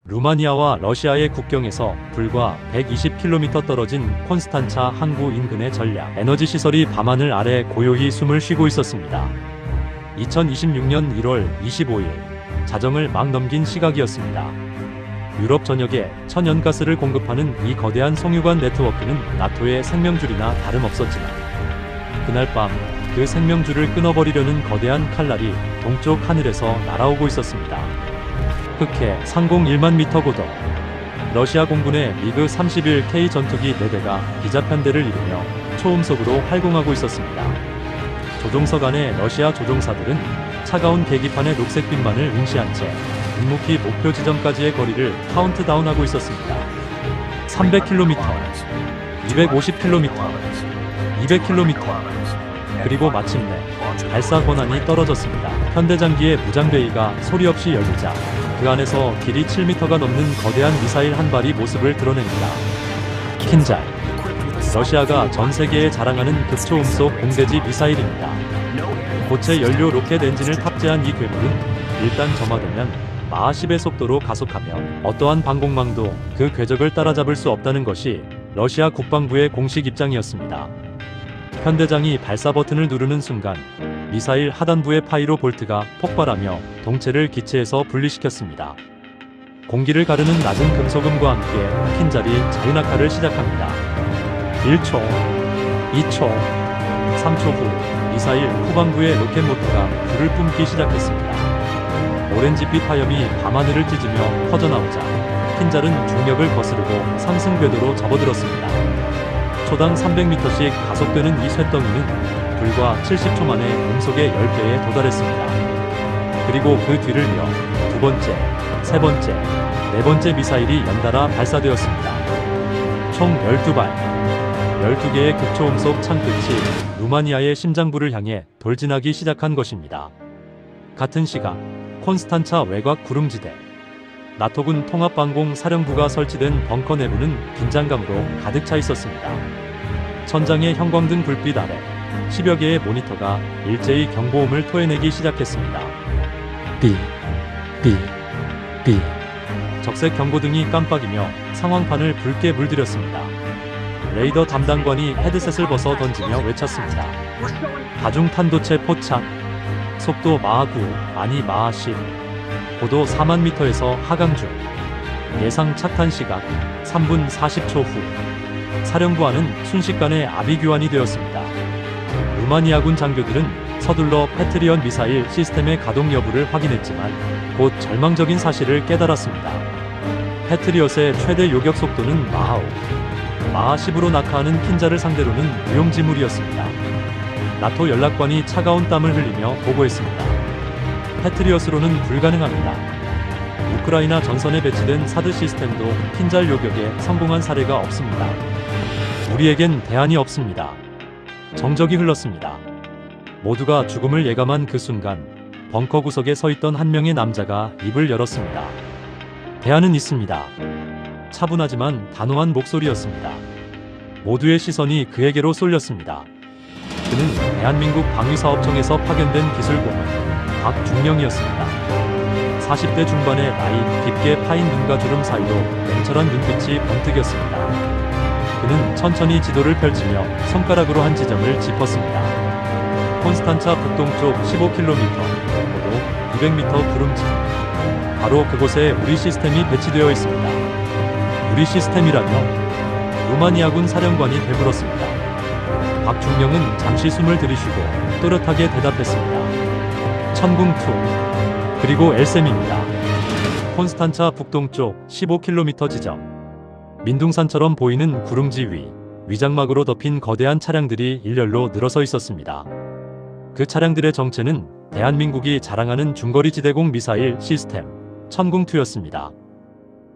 루마니아와 러시아의 국경에서 불과 120km 떨어진 콘스탄차 항구 인근의 전략 에너지 시설이 밤하늘 아래 고요히 숨을 쉬고 있었습니다. 2026년 1월 25일 자정을 막 넘긴 시각이었습니다. 유럽 전역에 천연가스를 공급하는 이 거대한 송유관 네트워크는 나토의 생명줄이나 다름없었지만 그날 밤 그 생명줄을 끊어버리려는 거대한 칼날이 동쪽 하늘에서 날아오고 있었습니다. 흑해 상공 1만 미터 고도, 러시아 공군의 미그 31K 전투기 4대가 기자편대를 이루며 초음속으로 활공하고 있었습니다. 조종석 안의 러시아 조종사들은 차가운 계기판의 녹색빛만을 응시한 채 묵묵히 목표 지점까지의 거리를 카운트다운하고 있었습니다. 300km, 250km, 200km, 그리고 마침내 발사 권한이 떨어졌습니다. 현대장기의 무장베이가 소리 없이 열리자 그 안에서 길이 7m가 넘는 거대한 미사일 한 발이 모습을 드러냅니다. 킨잘, 러시아가 전 세계에 자랑하는 극초음속 공대지 미사일입니다. 고체 연료 로켓 엔진을 탑재한 이 괴물은 일단 점화되면 마하 10의 속도로 가속하며 어떠한 방공망도 그 궤적을 따라잡을 수 없다는 것이 러시아 국방부의 공식 입장이었습니다. 현대장이 발사 버튼을 누르는 순간 미사일 하단부의 파이로 볼트가 폭발하며 동체를 기체에서 분리시켰습니다. 공기를 가르는 낮은 금속음과 함께 킨잘이 자유낙하를 시작합니다. 1초, 2초, 3초 후 미사일 후방부의 로켓 모터가 불을 뿜기 시작했습니다. 오렌지빛 화염이 밤하늘을 찢으며 퍼져나오자 킨잘은 중력을 거스르고 상승 궤도로 접어들었습니다. 초당 300m씩 가속되는 이 쇳덩이는 불과 70초 만에 음속의 10배에 도달했습니다. 그리고 그 뒤를 이어 두 번째, 세 번째, 네 번째 미사일이 연달아 발사되었습니다. 총 12발, 12개의 극초음속 창끝이 루마니아의 심장부를 향해 돌진하기 시작한 것입니다. 같은 시각, 콘스탄차 외곽 구릉지대. 나토군 통합방공사령부가 설치된 벙커 내부는 긴장감으로 가득 차 있었습니다. 천장의 형광등 불빛 아래 10여 개의 모니터가 일제히 경보음을 토해내기 시작했습니다. 삐, 삐, 삐. 적색 경고등이 깜빡이며 상황판을 붉게 물들였습니다. 레이더 담당관이 헤드셋을 벗어 던지며 외쳤습니다. 다중탄도체 포착. 속도 마하 9, 아니 마하 10. 고도 4만 미터에서 하강 중. 예상 착탄 시각 3분 40초 후. 사령부 안은 순식간에 아비규환이 되었습니다. 루마니아군 장교들은 서둘러 패트리엇 미사일 시스템의 가동 여부를 확인했지만 곧 절망적인 사실을 깨달았습니다. 패트리엇의 최대 요격 속도는 마하 5, 마하 10으로 낙하하는 킨잘을 상대로는 무용지물이었습니다. 나토 연락관이 차가운 땀을 흘리며 보고했습니다. 패트리엇으로는 불가능합니다. 우크라이나 전선에 배치된 사드 시스템도 킨잘 요격에 성공한 사례가 없습니다. 우리에겐 대안이 없습니다. 정적이 흘렀습니다. 모두가 죽음을 예감한 그 순간 벙커 구석에 서 있던 한 명의 남자가 입을 열었습니다. 대안은 있습니다. 차분하지만 단호한 목소리였습니다. 모두의 시선이 그에게로 쏠렸습니다. 그는 대한민국 방위사업청에서 파견된 기술공은 박중령이었습니다. 40대 중반의 나이, 깊게 파인 눈과 주름 사이로 냉철한 눈빛이 번뜩였습니다. 그는 천천히 지도를 펼치며 손가락으로 한 지점을 짚었습니다. 콘스탄차 북동쪽 15km, 고도 200m 구름지. 바로 그곳에 우리 시스템이 배치되어 있습니다. 우리 시스템이라뇨? 루마니아군 사령관이 되물었습니다. 박중령은 잠시 숨을 들이쉬고 또렷하게 대답했습니다. 천궁2, 그리고 엘셈입니다. 콘스탄차 북동쪽 15km 지점. 민둥산처럼 보이는 구릉지 위, 위장막으로 덮인 거대한 차량들이 일렬로 늘어서 있었습니다. 그 차량들의 정체는 대한민국이 자랑하는 중거리 지대공 미사일 시스템 천궁2였습니다.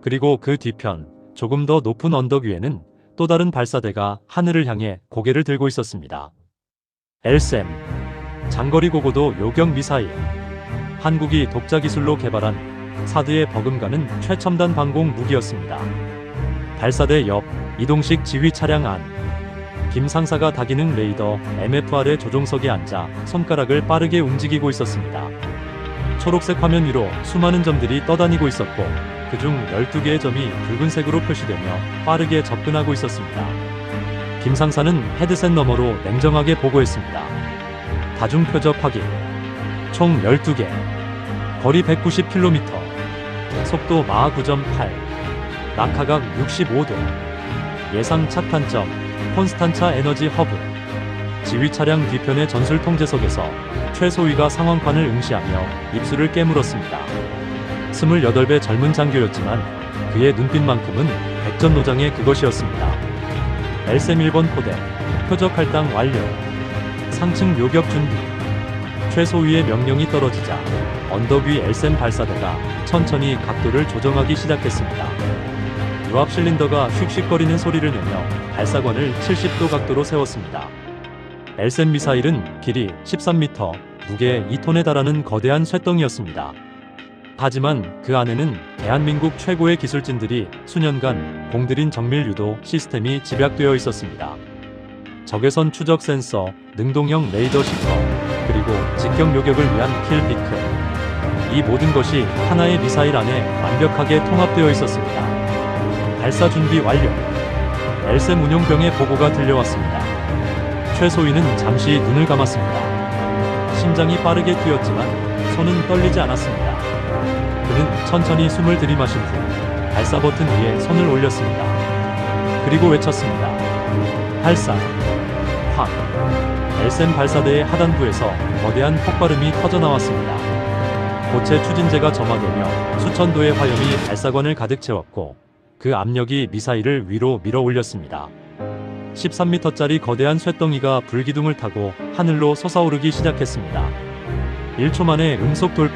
그리고 그 뒤편 조금 더 높은 언덕 위에는 또 다른 발사대가 하늘을 향해 고개를 들고 있었습니다. 엘셈, 장거리 고고도 요격 미사일. 한국이 독자 기술로 개발한 사드에 버금가는 최첨단 방공 무기였습니다. 발사대 옆 이동식 지휘 차량 안. 김 상사가 다기능 레이더 MFR의 조종석에 앉아 손가락을 빠르게 움직이고 있었습니다. 초록색 화면 위로 수많은 점들이 떠다니고 있었고 그중 12개의 점이 붉은색으로 표시되며 빠르게 접근하고 있었습니다. 김 상사는 헤드셋 너머로 냉정하게 보고했습니다. 다중 표적 확인. 총 12개. 거리 190km. 속도 마하 9.8. 낙하각 65도. 예상 착탄점 콘스탄차 에너지 허브. 지휘 차량 뒤편의 전술 통제석에서 최소위가 상황판을 응시하며 입술을 깨물었습니다. 28배 젊은 장교였지만 그의 눈빛만큼은 백전노장의 그것이었습니다. 엘셈 1번 포대 표적 할당 완료. 상층 요격 준비. 최소위의 명령이 떨어지자 언덕 위 엘셈 발사대가 천천히 각도를 조정하기 시작했습니다. 유압 실린더가 슉슉거리는 소리를 내며 발사관을 70도 각도로 세웠습니다. 엘셈 미사일은 길이 13m, 무게 2톤에 달하는 거대한 쇳덩이였습니다. 하지만 그 안에는 대한민국 최고의 기술진들이 수년간 공들인 정밀 유도 시스템이 집약되어 있었습니다. 적외선 추적 센서, 능동형 레이더 시커, 그리고 직격 요격을 위한 킬피크. 이 모든 것이 하나의 미사일 안에 완벽하게 통합되어 있었습니다. 발사 준비 완료. 엘셈 운용병의 보고가 들려왔습니다. 최소위는 잠시 눈을 감았습니다. 심장이 빠르게 뛰었지만 손은 떨리지 않았습니다. 그는 천천히 숨을 들이마신 후 발사 버튼 위에 손을 올렸습니다. 그리고 외쳤습니다. 발사. 확. 엘셈 발사대의 하단부에서 거대한 폭발음이 터져나왔습니다. 고체 추진제가 점화되며 수천 도의 화염이 발사관을 가득 채웠고 그 압력이 미사일을 위로 밀어 올렸습니다. 13m짜리 거대한 쇳덩이가 불기둥을 타고 하늘로 솟아오르기 시작했습니다. 1초 만에 음속 돌파.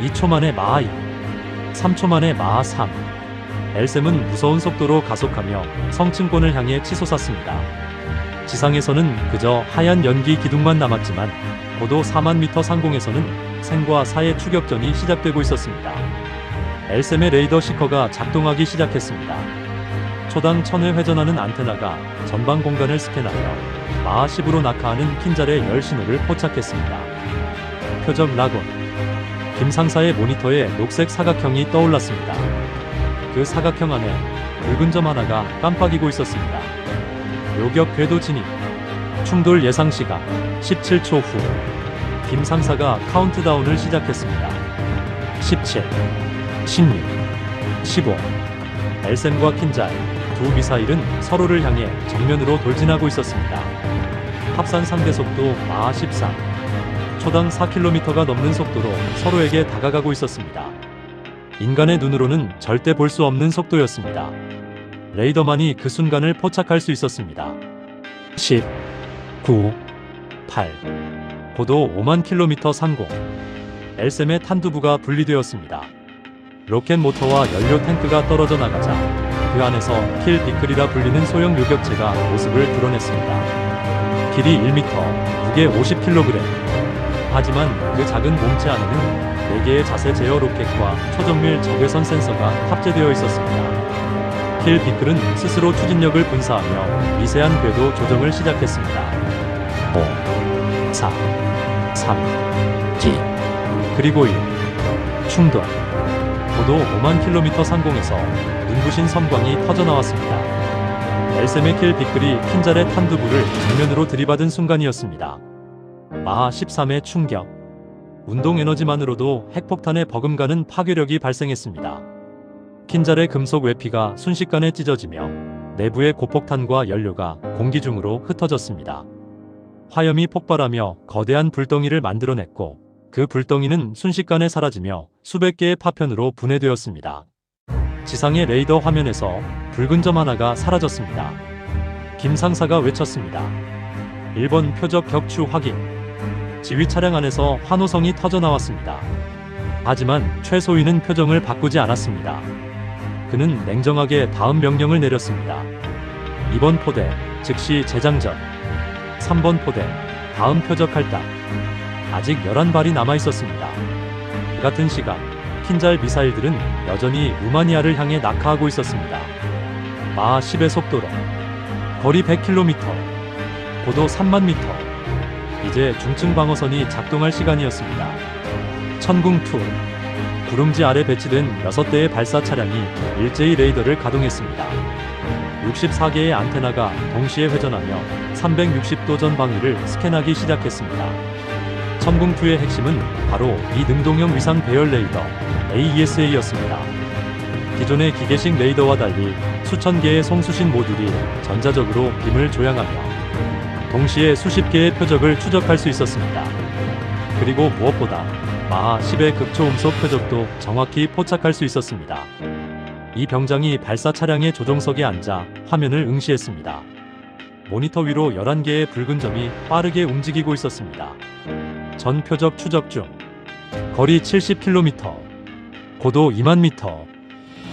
2초 만에 마하 2. 3초 만에 마하 3. 엘셈은 무서운 속도로 가속하며 성층권을 향해 치솟았습니다. 지상에서는 그저 하얀 연기 기둥만 남았지만 고도 4만 m 상공에서는 생과 사의 추격전이 시작되고 있었습니다. 엘셈의 레이더 시커가 작동하기 시작했습니다. 초당 1000회 회전하는 안테나가 전방 공간을 스캔하며 마하 10으로 낙하하는 킨잘의 열 신호를 포착했습니다. 표적 라곤. 김 상사의 모니터에 녹색 사각형이 떠올랐습니다. 그 사각형 안에 붉은 점 하나가 깜빡이고 있었습니다. 요격 궤도 진입. 충돌 예상 시간 17초 후. 김 상사가 카운트다운을 시작했습니다. 17, 16, 15. 엘셈과 킨잘 두 미사일은 서로를 향해 정면으로 돌진하고 있었습니다. 합산 상대 속도 마하 13. 초당 4km가 넘는 속도로 서로에게 다가가고 있었습니다. 인간의 눈으로는 절대 볼 수 없는 속도였습니다. 레이더만이 그 순간을 포착할 수 있었습니다. 10, 9, 8. 고도 5만 km 상공. 엘셈의 탄두부가 분리되었습니다. 로켓 모터와 연료 탱크가 떨어져 나가자 그 안에서 킬 비클이라 불리는 소형 요격체가 모습을 드러냈습니다. 길이 1m, 무게 50kg. 하지만 그 작은 몸체 안에는 4개의 자세 제어 로켓과 초정밀 적외선 센서가 탑재되어 있었습니다. 킬 비클은 스스로 추진력을 분사하며 미세한 궤도 조정을 시작했습니다. 5, 4, 3, 2, 그리고 1. 충돌. 고도 5만 km 상공에서 눈부신 섬광이 터져나왔습니다. 엘셈의 킬 비클이 킨잘의 탄두부를 정면으로 들이받은 순간이었습니다. 마하 13의 충격. 운동 에너지만으로도 핵폭탄의 버금가는 파괴력이 발생했습니다. 킨잘의 금속 외피가 순식간에 찢어지며 내부의 고폭탄과 연료가 공기 중으로 흩어졌습니다. 화염이 폭발하며 거대한 불덩이를 만들어냈고 그 불덩이는 순식간에 사라지며 수백 개의 파편으로 분해되었습니다. 지상의 레이더 화면에서 붉은 점 하나가 사라졌습니다. 김 상사가 외쳤습니다. 1번 표적 격추 확인. 지휘 차량 안에서 환호성이 터져나왔습니다. 하지만 최소위는 표정을 바꾸지 않았습니다. 그는 냉정하게 다음 명령을 내렸습니다. 2번 포대, 즉시 재장전. 3번 포대, 다음 표적 할당. 아직 11발이 남아있었습니다. 그 같은 시간, 킨잘 미사일들은 여전히 루마니아를 향해 낙하하고 있었습니다. 마하 10의 속도로. 거리 100km. 고도 3만 m. 이제 중층 방어선이 작동할 시간이었습니다. 천궁2. 구릉지 아래 배치된 6대의 발사 차량이 일제히 레이더를 가동했습니다. 64개의 안테나가 동시에 회전하며 360도 전 방위를 스캔하기 시작했습니다. 천궁2의 핵심은 바로 이 능동형 위상 배열 레이더 AESA였습니다. 기존의 기계식 레이더와 달리 수천 개의 송수신 모듈이 전자적으로 빔을 조향하며 동시에 수십 개의 표적을 추적할 수 있었습니다. 그리고 무엇보다 마하 10의 극초음속 표적도 정확히 포착할 수 있었습니다. 이 병장이 발사 차량의 조종석에 앉아 화면을 응시했습니다. 모니터 위로 11개의 붉은 점이 빠르게 움직이고 있었습니다. 전 표적 추적 중. 거리 70km, 고도 2만 m.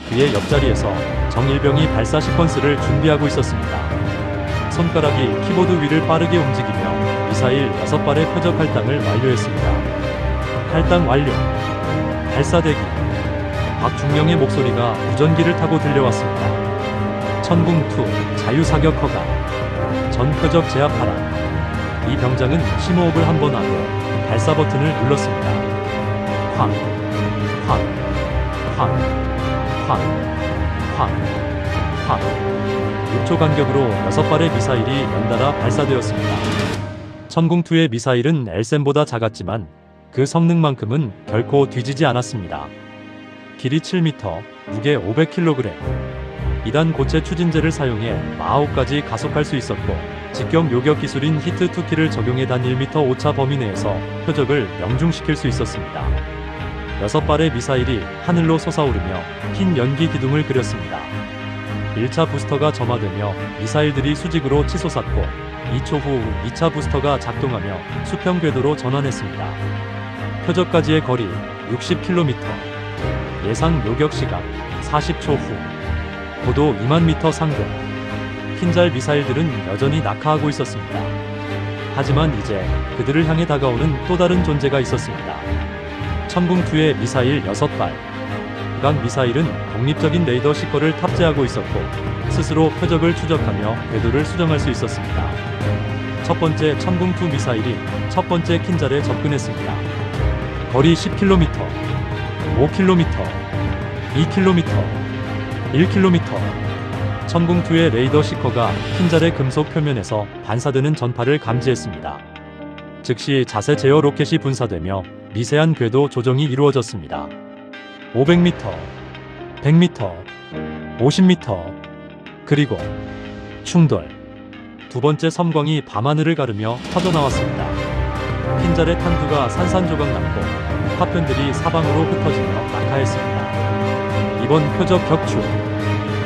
그의 옆자리에서 정일병이 발사 시퀀스를 준비하고 있었습니다. 손가락이 키보드 위를 빠르게 움직이며 미사일 6발의 표적 할당을 완료했습니다. 할당 완료. 발사 대기. 박중령의 목소리가 무전기를 타고 들려왔습니다. 천궁2 자유사격 허가. 전 표적 제압하라. 이 병장은 심호흡을 한 번 하고 발사 버튼을 눌렀습니다. 황, 황, 황, 황, 황, 황. 6초 간격으로 6발의 미사일이 연달아 발사되었습니다. 천궁2의 미사일은 엘센보다 작았지만 그 성능만큼은 결코 뒤지지 않았습니다. 길이 7m, 무게 500kg. 2단 고체 추진제를 사용해 마하호까지 가속할 수 있었고 직경 요격 기술인 히트2키를 적용해 단 1m 오차 범위 내에서 표적을 명중시킬 수 있었습니다. 6발의 미사일이 하늘로 솟아오르며 흰 연기 기둥을 그렸습니다. 1차 부스터가 점화되며 미사일들이 수직으로 치솟았고 2초 후 2차 부스터가 작동하며 수평 궤도로 전환했습니다. 표적까지의 거리 60km. 예상 요격 시간 40초 후. 고도 2만 m 상공. 흰잘 미사일들은 여전히 낙하하고 있었습니다. 하지만 이제 그들을 향해 다가오는 또 다른 존재가 있었습니다. 천궁2의 미사일 6발. 각 미사일은 독립적인 레이더 시커를 탑재하고 있었고 스스로 표적을 추적하며 궤도를 수정할 수 있었습니다. 첫 번째 천궁2 미사일이 첫 번째 킨잘에 접근했습니다. 거리 10km, 5km, 2km, 1km. 천궁2의 레이더 시커가 킨잘의 금속 표면에서 반사되는 전파를 감지했습니다. 즉시 자세 제어 로켓이 분사되며 미세한 궤도 조정이 이루어졌습니다. 500m, 100m, 50m, 그리고 충돌. 두 번째 섬광이 밤하늘을 가르며 터져나왔습니다. 킨잘의 탄두가 산산조각 났고 파편들이 사방으로 흩어지며 낙하했습니다. 2번 표적 격추.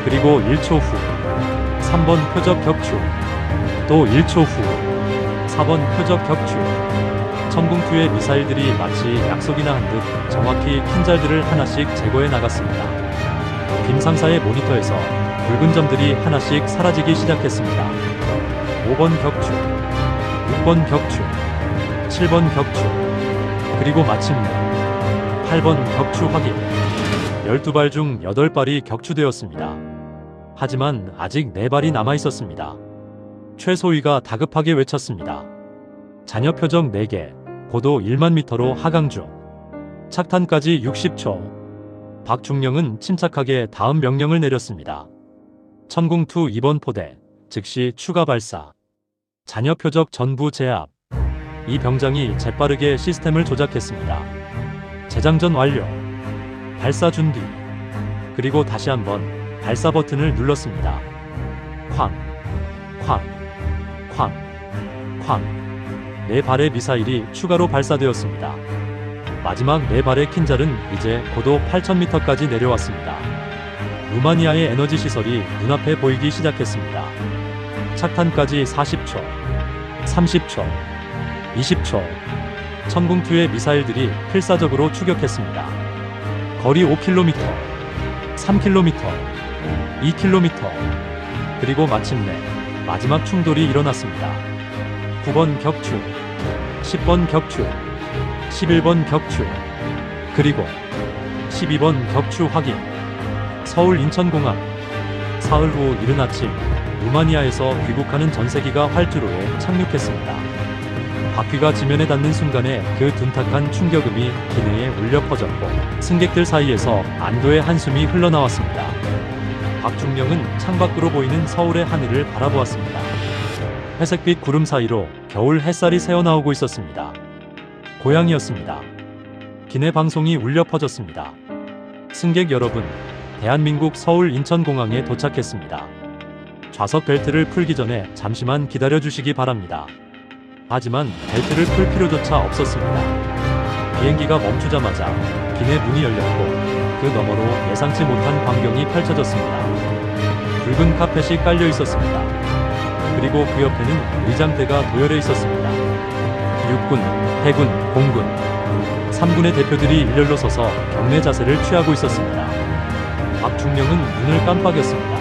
그리고 1초 후 3번 표적 격추. 또 1초 후 4번 표적 격추. 천궁2의 미사일들이 마치 약속이나 한 듯 정확히 킨잘들을 하나씩 제거해 나갔습니다. 빔상사의 모니터에서 붉은 점들이 하나씩 사라지기 시작했습니다. 5번 격추, 6번 격추, 7번 격추, 그리고 마침내 8번 격추 확인. 12발 중 8발이 격추되었습니다. 하지만 아직 4발이 남아있었습니다. 최소위가 다급하게 외쳤습니다. 잔여 표적 4개, 고도 1만 m로 하강 중. 착탄까지 60초. 박중령은 침착하게 다음 명령을 내렸습니다. 천궁2 2번 포대, 즉시 추가 발사. 잔여 표적 전부 제압. 이 병장이 재빠르게 시스템을 조작했습니다. 재장전 완료. 발사 준비. 그리고 다시 한번 발사 버튼을 눌렀습니다. 쾅, 쾅, 쾅, 쾅. 4발의 미사일이 추가로 발사되었습니다. 마지막 4발의 킨잘은 이제 고도 8,000m까지 내려왔습니다. 루마니아의 에너지 시설이 눈앞에 보이기 시작했습니다. 착탄까지 40초, 30초, 20초. 천궁2의 미사일들이 필사적으로 추격했습니다. 거리 5km, 3km, 2km. 그리고 마침내 마지막 충돌이 일어났습니다. 9번 격추, 10번 격추, 11번 격추, 그리고 12번 격추 확인. 서울 인천공항. 사흘 후 이른 아침 루마니아에서 귀국하는 전세기가 활주로에 착륙했습니다. 바퀴가 지면에 닿는 순간에 그 둔탁한 충격음이 기내에 울려 퍼졌고 승객들 사이에서 안도의 한숨이 흘러나왔습니다. 박중령은 창밖으로 보이는 서울의 하늘을 바라보았습니다. 회색빛 구름 사이로 겨울 햇살이 새어나오고 있었습니다. 고향이었습니다. 기내 방송이 울려 퍼졌습니다. 승객 여러분, 대한민국 서울 인천공항에 도착했습니다. 좌석 벨트를 풀기 전에 잠시만 기다려 주시기 바랍니다. 하지만 벨트를 풀 필요조차 없었습니다. 비행기가 멈추자마자 기내 문이 열렸고 그 너머로 예상치 못한 광경이 펼쳐졌습니다. 붉은 카펫이 깔려 있었습니다. 그리고 그 옆에는 의장대가 도열해 있었습니다. 육군, 해군, 공군, 3군의 대표들이 일렬로 서서 경례 자세를 취하고 있었습니다. 박중령은 눈을 깜빡였습니다.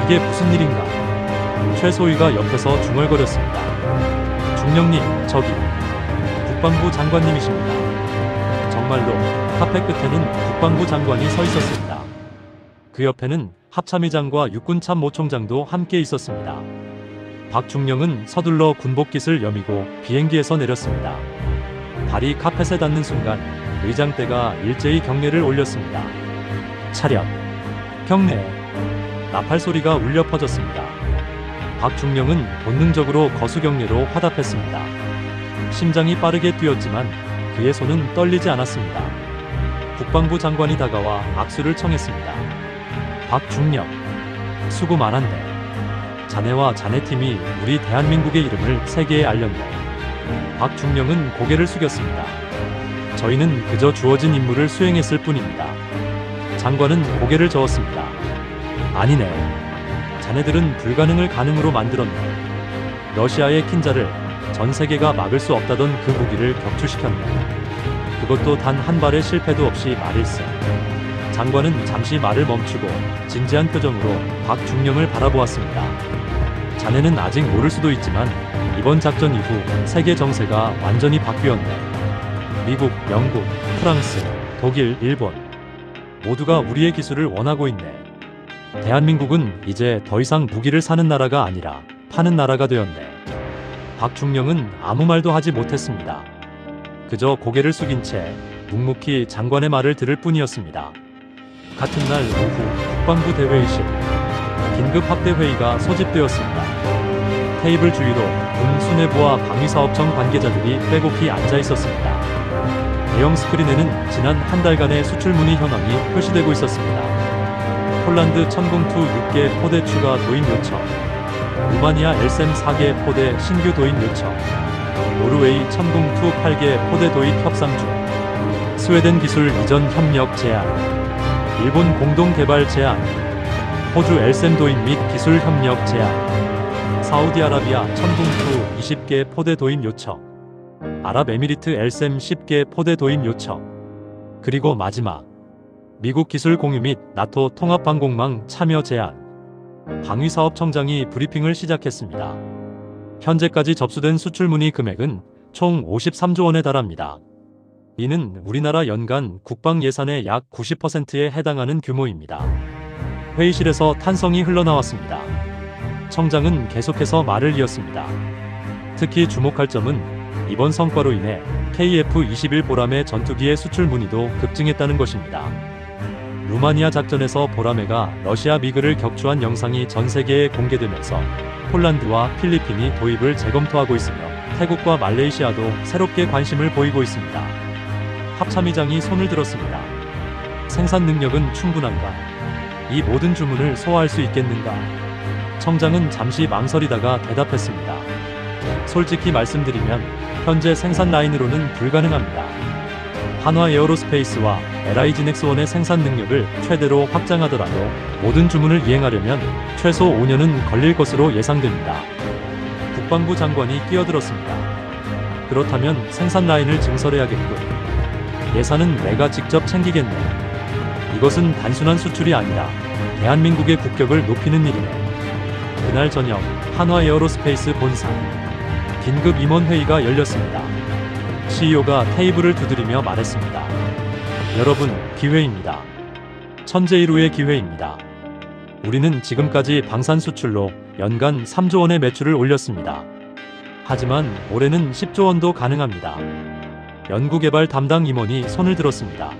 이게 무슨 일인가? 최소위가 옆에서 중얼거렸습니다. 중령님, 저기 국방부 장관님이십니다. 정말로 카페 끝에는 국방부 장관이 서 있었습니다. 그 옆에는 합참의장과 육군참모총장도 함께 있었습니다. 박중령은 서둘러 군복깃을 여미고 비행기에서 내렸습니다. 발이 카펫에 닿는 순간 의장대가 일제히 경례를 올렸습니다. 차렷, 경례. 나팔 소리가 울려 퍼졌습니다. 박중령은 본능적으로 거수경례로 화답했습니다. 심장이 빠르게 뛰었지만 그의 손은 떨리지 않았습니다. 국방부 장관이 다가와 악수를 청했습니다. 박중령, 수고 많았네. 자네와 자네 팀이 우리 대한민국의 이름을 세계에 알렸네. 박중령은 고개를 숙였습니다. 저희는 그저 주어진 임무를 수행했을 뿐입니다. 장관은 고개를 저었습니다. 아니네. 자네들은 불가능을 가능으로 만들었네. 러시아의 킨자를 전 세계가 막을 수 없다던 그 무기를 격추시켰네. 그것도 단 한 발의 실패도 없이 말일세. 장관은 잠시 말을 멈추고 진지한 표정으로 박중령을 바라보았습니다. 자네는 아직 모를 수도 있지만 이번 작전 이후 세계 정세가 완전히 바뀌었네. 미국, 영국, 프랑스, 독일, 일본 모두가 우리의 기술을 원하고 있네. 대한민국은 이제 더 이상 무기를 사는 나라가 아니라 파는 나라가 되었네. 박중령은 아무 말도 하지 못했습니다. 그저 고개를 숙인 채 묵묵히 장관의 말을 들을 뿐이었습니다. 같은 날 오후 국방부 대회의실, 긴급 확대 회의가 소집되었습니다. 테이블 주위로 군 수뇌부와 방위사업청 관계자들이 빼곡히 앉아 있었습니다. 대형 스크린에는 지난 한 달간의 수출 문의 현황이 표시되고 있었습니다. 폴란드 천공투 6개 포대 추가 도입 요청, 루마니아 엘셈 4개 포대 신규 도입 요청, 노르웨이 천공투 8개 포대 도입 협상 중, 스웨덴 기술 이전 협력 제안, 일본 공동 개발 제안, 호주 엘셈 도입 및 기술 협력 제안, 사우디아라비아 천공투 20개 포대 도입 요청, 아랍에미리트 엘셈 10개 포대 도입 요청, 그리고 마지막 미국 기술 공유 및 나토 통합방공망 참여 제안. 방위사업청장이 브리핑을 시작했습니다. 현재까지 접수된 수출 문의 금액은 총 53조 원에 달합니다. 이는 우리나라 연간 국방 예산의 약 90%에 해당하는 규모입니다. 회의실에서 탄성이 흘러나왔습니다. 청장은 계속해서 말을 이었습니다. 특히 주목할 점은 이번 성과로 인해 KF-21 보라매 전투기의 수출 문의도 급증했다는 것입니다. 루마니아 작전에서 보라매가 러시아 미그를 격추한 영상이 전 세계에 공개되면서 폴란드와 필리핀이 도입을 재검토하고 있으며 태국과 말레이시아도 새롭게 관심을 보이고 있습니다. 합참의장이 손을 들었습니다. 생산 능력은 충분한가? 이 모든 주문을 소화할 수 있겠는가? 청장은 잠시 망설이다가 대답했습니다. 솔직히 말씀드리면 현재 생산 라인으로는 불가능합니다. 한화 에어로스페이스와 LIG 넥스원의 생산 능력을 최대로 확장하더라도 모든 주문을 이행하려면 최소 5년은 걸릴 것으로 예상됩니다. 국방부 장관이 끼어들었습니다. 그렇다면 생산 라인을 증설해야겠군. 예산은 내가 직접 챙기겠네. 이것은 단순한 수출이 아니라 대한민국의 국격을 높이는 일이네. 그날 저녁 한화 에어로스페이스 본사 긴급 임원회의가 열렸습니다. CEO가 테이블을 두드리며 말했습니다. 여러분, 기회입니다. 천재일우의 기회입니다. 우리는 지금까지 방산 수출로 연간 3조 원의 매출을 올렸습니다. 하지만 올해는 10조 원도 가능합니다. 연구개발 담당 임원이 손을 들었습니다.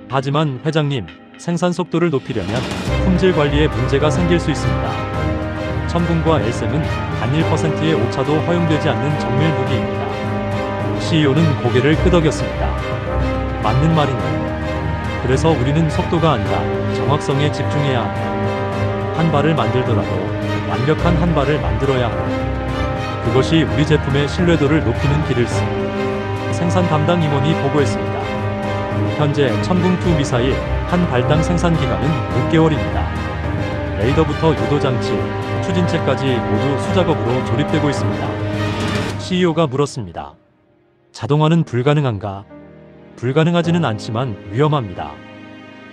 하지만 회장님, 생산 속도를 높이려면 품질 관리에 문제가 생길 수 있습니다. 천궁과 엘셈은 단 1%의 오차도 허용되지 않는 정밀 무기입니다. CEO는 고개를 끄덕였습니다. 맞는 말이네요. 그래서 우리는 속도가 아니라 정확성에 집중해야 합니다. 한 발을 만들더라도 완벽한 한 발을 만들어야 합니다. 그것이 우리 제품의 신뢰도를 높이는 길일세. 생산 담당 임원이 보고했습니다. 현재 천궁2 미사일 한 발당 생산 기간은 6개월입니다. 레이더부터 유도장치, 추진체까지 모두 수작업으로 조립되고 있습니다. CEO가 물었습니다. 자동화는 불가능한가? 불가능하지는 않지만 위험합니다.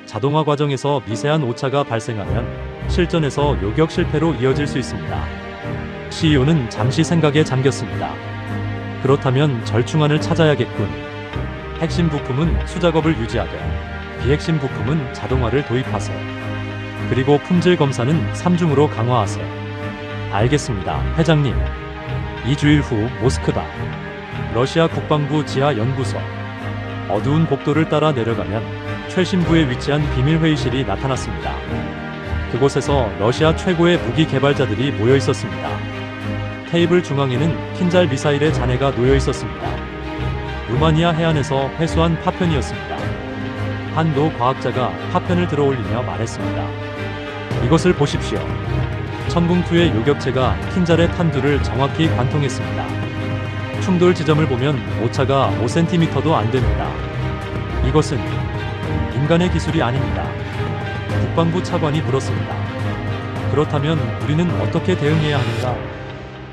자동화 과정에서 미세한 오차가 발생하면 실전에서 요격 실패로 이어질 수 있습니다. CEO는 잠시 생각에 잠겼습니다. 그렇다면 절충안을 찾아야겠군. 핵심 부품은 수작업을 유지하되 비핵심 부품은 자동화를 도입하세. 그리고 품질 검사는 3중으로 강화하세. 알겠습니다, 회장님. 2주일 후 모스크바. 러시아 국방부 지하 연구소. 어두운 복도를 따라 내려가면 최신부에 위치한 비밀 회의실이 나타났습니다. 그곳에서 러시아 최고의 무기 개발자들이 모여 있었습니다. 테이블 중앙에는 킨잘 미사일의 잔해가 놓여 있었습니다. 루마니아 해안에서 회수한 파편이었습니다. 한 노 과학자가 파편을 들어올리며 말했습니다. 이것을 보십시오. 천궁2의 요격체가 킨잘의 탄두를 정확히 관통했습니다. 충돌 지점을 보면 오차가 5cm도 안 됩니다. 이것은 인간의 기술이 아닙니다. 국방부 차관이 물었습니다. 그렇다면 우리는 어떻게 대응해야 하는가?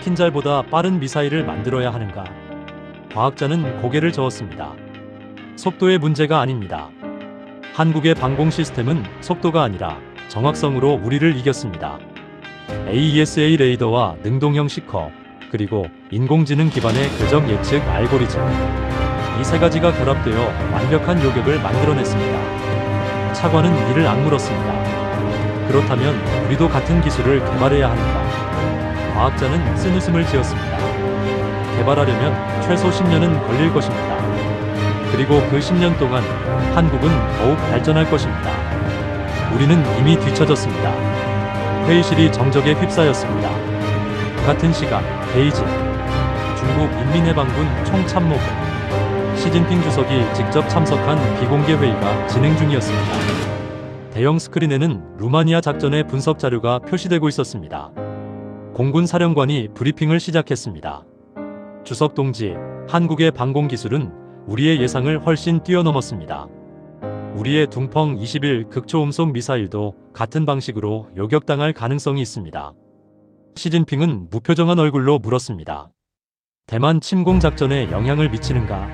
킨잘보다 빠른 미사일을 만들어야 하는가? 과학자는 고개를 저었습니다. 속도의 문제가 아닙니다. 한국의 방공 시스템은 속도가 아니라 정확성으로 우리를 이겼습니다. AESA 레이더와 능동형 시커, 그리고 인공지능 기반의 궤적 예측 알고리즘. 이 세 가지가 결합되어 완벽한 요격을 만들어냈습니다. 차관은 이를 악물었습니다. 그렇다면 우리도 같은 기술을 개발해야 하는가? 과학자는 쓴웃음을 지었습니다. 개발하려면 최소 10년은 걸릴 것입니다. 그리고 그 10년 동안 한국은 더욱 발전할 것입니다. 우리는 이미 뒤처졌습니다. 회의실이 정적에 휩싸였습니다. 같은 시간 베이징. 중국 인민해방군 총참모부 시진핑 주석이 직접 참석한 비공개 회의가 진행 중이었습니다. 대형 스크린에는 루마니아 작전의 분석 자료가 표시되고 있었습니다. 공군 사령관이 브리핑을 시작했습니다. 주석 동지, 한국의 방공 기술은 우리의 예상을 훨씬 뛰어넘었습니다. 우리의 둥펑 21 극초음속 미사일도 같은 방식으로 요격당할 가능성이 있습니다. 시진핑은 무표정한 얼굴로 물었습니다. 대만 침공 작전에 영향을 미치는가?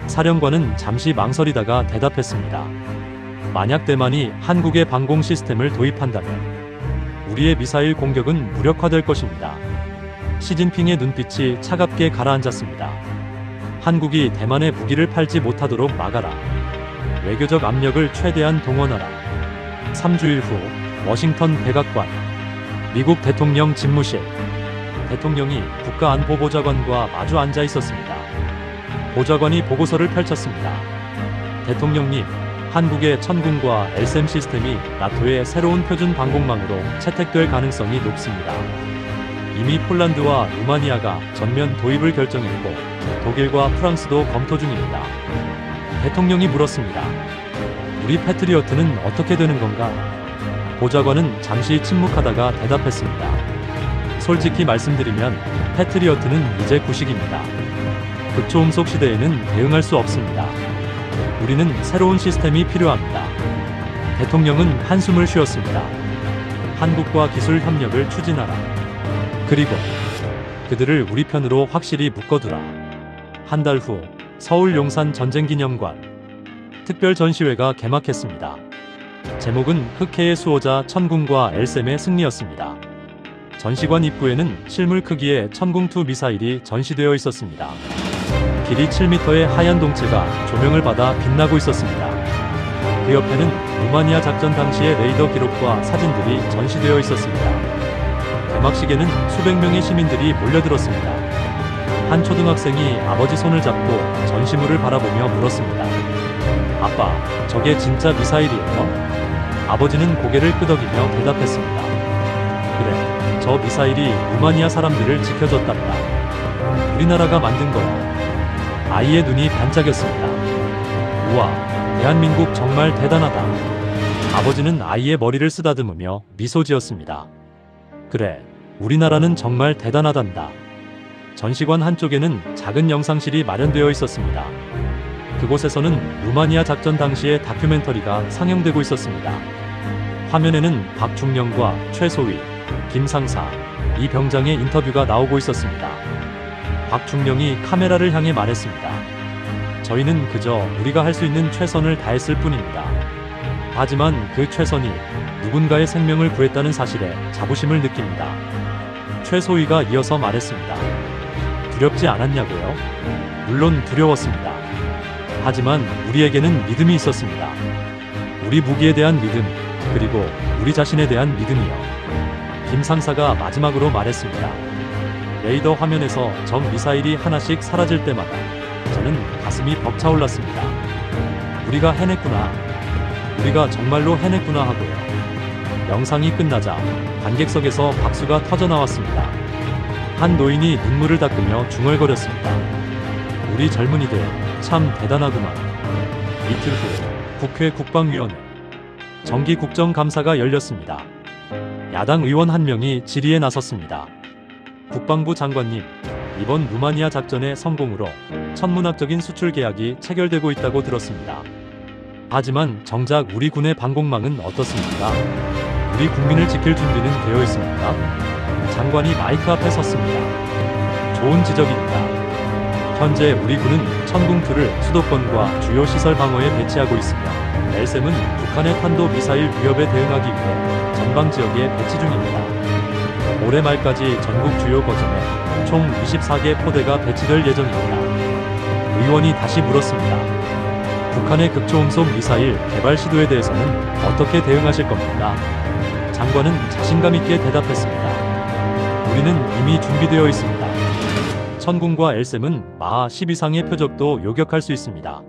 사령관은 잠시 망설이다가 대답했습니다. 만약 대만이 한국의 방공 시스템을 도입한다면 우리의 미사일 공격은 무력화될 것입니다. 시진핑의 눈빛이 차갑게 가라앉았습니다. 한국이 대만에 무기를 팔지 못하도록 막아라. 외교적 압력을 최대한 동원하라. 3주일 후 워싱턴 백악관. 미국 대통령 집무실. 대통령이 국가안보보좌관과 마주 앉아 있었습니다. 보좌관이 보고서를 펼쳤습니다. 대통령님, 한국의 천궁과 엘셈 시스템이 나토의 새로운 표준 방공망으로 채택될 가능성이 높습니다. 이미 폴란드와 루마니아가 전면 도입을 결정했고 독일과 프랑스도 검토 중입니다. 대통령이 물었습니다. 우리 패트리어트는 어떻게 되는 건가? 보좌관은 잠시 침묵하다가 대답했습니다. 솔직히 말씀드리면 패트리어트는 이제 구식입니다. 극초음속 시대에는 대응할 수 없습니다. 우리는 새로운 시스템이 필요합니다. 대통령은 한숨을 쉬었습니다. 한국과 기술 협력을 추진하라. 그리고 그들을 우리 편으로 확실히 묶어두라. 한 달 후 서울 용산 전쟁기념관 특별 전시회가 개막했습니다. 제목은 흑해의 수호자 천궁과 엘셈의 승리였습니다. 전시관 입구에는 실물 크기의 천궁2 미사일이 전시되어 있었습니다. 길이 7m의 하얀 동체가 조명을 받아 빛나고 있었습니다. 그 옆에는 루마니아 작전 당시의 레이더 기록과 사진들이 전시되어 있었습니다. 개막식에는 수백 명의 시민들이 몰려들었습니다. 한 초등학생이 아버지 손을 잡고 전시물을 바라보며 물었습니다. 아빠, 저게 진짜 미사일이에요? 아버지는 고개를 끄덕이며 대답했습니다. 그래, 저 미사일이 루마니아 사람들을 지켜줬단다. 우리나라가 만든 거야. 아이의 눈이 반짝였습니다. 우와, 대한민국 정말 대단하다. 아버지는 아이의 머리를 쓰다듬으며 미소 지었습니다. 그래, 우리나라는 정말 대단하단다. 전시관 한쪽에는 작은 영상실이 마련되어 있었습니다. 그곳에서는 루마니아 작전 당시의 다큐멘터리가 상영되고 있었습니다. 화면에는 박중령과 최소위, 김상사, 이 병장의 인터뷰가 나오고 있었습니다. 박중령이 카메라를 향해 말했습니다. 저희는 그저 우리가 할 수 있는 최선을 다했을 뿐입니다. 하지만 그 최선이 누군가의 생명을 구했다는 사실에 자부심을 느낍니다. 최소위가 이어서 말했습니다. 두렵지 않았냐고요? 물론 두려웠습니다. 하지만 우리에게는 믿음이 있었습니다. 우리 무기에 대한 믿음, 그리고 우리 자신에 대한 믿음이요. 김 상사가 마지막으로 말했습니다. 레이더 화면에서 적 미사일이 하나씩 사라질 때마다 저는 가슴이 벅차올랐습니다. 우리가 해냈구나. 우리가 정말로 해냈구나 하고요. 영상이 끝나자 관객석에서 박수가 터져나왔습니다. 한 노인이 눈물을 닦으며 중얼거렸습니다. 우리 젊은이들 참 대단하구만. 이틀 후 국회 국방위원회 정기국정감사가 열렸습니다. 야당 의원 한 명이 질의에 나섰습니다. 국방부 장관님, 이번 루마니아 작전의 성공으로 천문학적인 수출 계약이 체결되고 있다고 들었습니다. 하지만 정작 우리 군의 방공망은 어떻습니까? 우리 국민을 지킬 준비는 되어 있습니까? 장관이 마이크 앞에 섰습니다. 좋은 지적입니다. 현재 우리 군은 천궁2를 수도권과 주요 시설 방어에 배치하고 있으며 LSM은 북한의 탄도미사일 위협에 대응하기 위해 전방 지역에 배치 중입니다. 올해 말까지 전국 주요 거점에 총 24개 포대가 배치될 예정입니다. 의원이 다시 물었습니다. 북한의 극초음속 미사일 개발 시도에 대해서는 어떻게 대응하실 겁니까? 장관은 자신감 있게 대답했습니다. 우리는 이미 준비되어 있습니다. 천궁과 LSM은 마하 10 이상의 표적도 요격할 수 있습니다.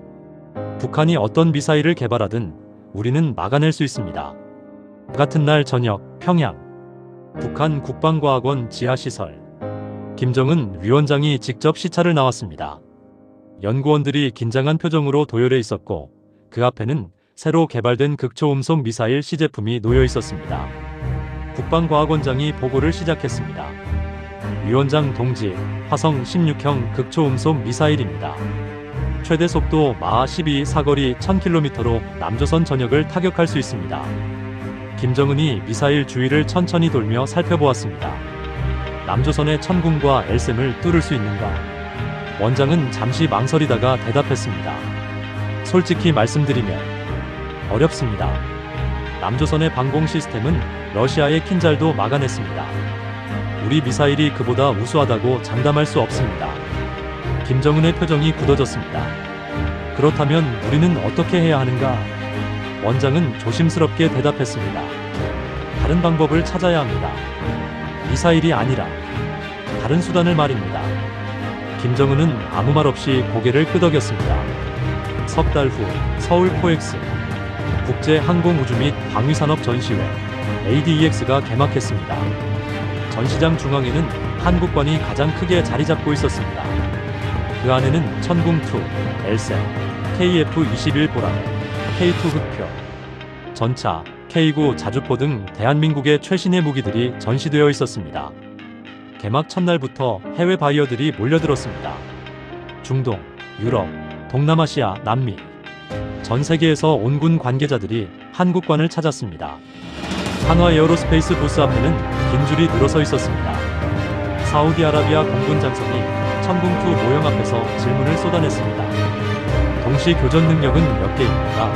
북한이 어떤 미사일을 개발하든 우리는 막아낼 수 있습니다. 같은 날 저녁 평양 북한 국방과학원 지하시설 김정은 위원장이 직접 시찰을 나왔습니다. 연구원들이 긴장한 표정으로 도열해 있었고 그 앞에는 새로 개발된 극초음속 미사일 시제품이 놓여 있었습니다. 국방과학원장이 보고를 시작했습니다. 위원장 동지, 화성 16형 극초음속 미사일입니다. 최대 속도 마하 12 사거리 1000km로 남조선 전역을 타격할 수 있습니다. 김정은이 미사일 주위를 천천히 돌며 살펴보았습니다. 남조선의 천궁과 LSM을 뚫을 수 있는가? 원장은 잠시 망설이다가 대답했습니다. 솔직히 말씀드리면 어렵습니다. 남조선의 방공 시스템은 러시아의 킨잘도 막아냈습니다. 우리 미사일이 그보다 우수하다고 장담할 수 없습니다. 김정은의 표정이 굳어졌습니다. 그렇다면 우리는 어떻게 해야 하는가? 원장은 조심스럽게 대답했습니다. 다른 방법을 찾아야 합니다. 미사일이 아니라 다른 수단을 말입니다. 김정은은 아무 말 없이 고개를 끄덕였습니다. 석 달 후 서울 코엑스 국제항공우주 및 방위산업 전시회 ADEX가 개막했습니다. 전시장 중앙에는 한국관이 가장 크게 자리 잡고 있었습니다. 그 안에는 천궁2, LSM, KF-21 보라매, K2 흑표, 전차, K9 자주포 등 대한민국의 최신의 무기들이 전시되어 있었습니다. 개막 첫날부터 해외 바이어들이 몰려들었습니다. 중동, 유럽, 동남아시아, 남미 전 세계에서 온 군 관계자들이 한국관을 찾았습니다. 한화 에어로스페이스 부스 앞에는 긴 줄이 늘어서 있었습니다. 사우디아라비아 공군 장성이 천궁2 모형 앞에서 질문을 쏟아냈습니다. 동시 교전 능력은 몇 개입니까?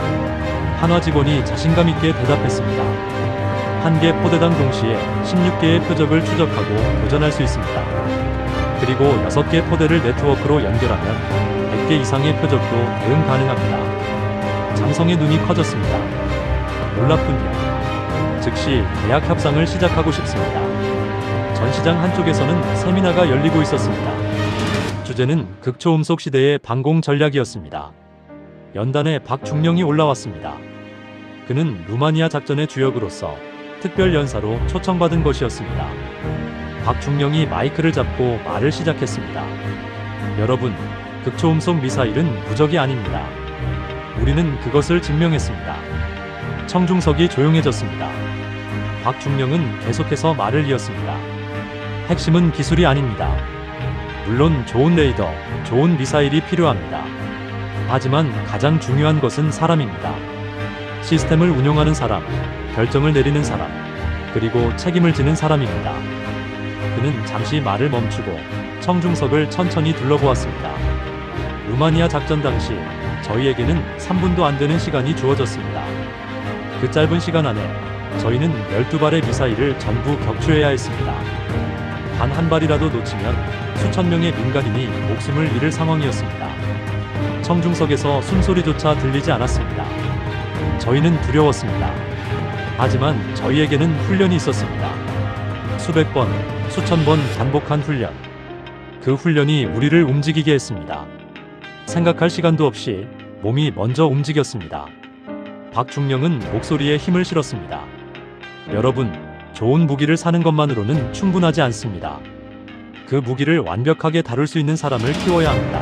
한화 직원이 자신감 있게 대답했습니다. 한 개 포대당 동시에 16개의 표적을 추적하고 교전할 수 있습니다. 그리고 6개 포대를 네트워크로 연결하면 100개 이상의 표적도 대응 가능합니다. 장성의 눈이 커졌습니다. 놀랍군요. 즉시 계약 협상을 시작하고 싶습니다. 전시장 한쪽에서는 세미나가 열리고 있었습니다. 주제는 극초음속 시대의 방공 전략이었습니다. 연단에 박중령이 올라왔습니다. 그는 루마니아 작전의 주역으로서 특별 연사로 초청받은 것이었습니다. 박중령이 마이크를 잡고 말을 시작했습니다. 여러분, 극초음속 미사일은 무적이 아닙니다. 우리는 그것을 증명했습니다. 청중석이 조용해졌습니다. 박중령은 계속해서 말을 이었습니다. 핵심은 기술이 아닙니다. 물론 좋은 레이더, 좋은 미사일이 필요합니다. 하지만 가장 중요한 것은 사람입니다. 시스템을 운영하는 사람, 결정을 내리는 사람, 그리고 책임을 지는 사람입니다. 그는 잠시 말을 멈추고 청중석을 천천히 둘러보았습니다. 루마니아 작전 당시 저희에게는 3분도 안 되는 시간이 주어졌습니다. 그 짧은 시간 안에 저희는 12발의 미사일을 전부 격추해야 했습니다. 단 한 발이라도 놓치면 수천 명의 민간인이 목숨을 잃을 상황이었습니다. 청중석에서 숨소리조차 들리지 않았습니다. 저희는 두려웠습니다. 하지만 저희에게는 훈련이 있었습니다. 수백 번, 수천 번 반복한 훈련. 그 훈련이 우리를 움직이게 했습니다. 생각할 시간도 없이 몸이 먼저 움직였습니다. 박중령은 목소리에 힘을 실었습니다. 여러분, 좋은 무기를 사는 것만으로는 충분하지 않습니다. 그 무기를 완벽하게 다룰 수 있는 사람을 키워야 합니다.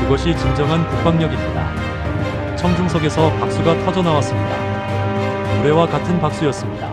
그것이 진정한 국방력입니다. 청중석에서 박수가 터져나왔습니다. 노래와 같은 박수였습니다.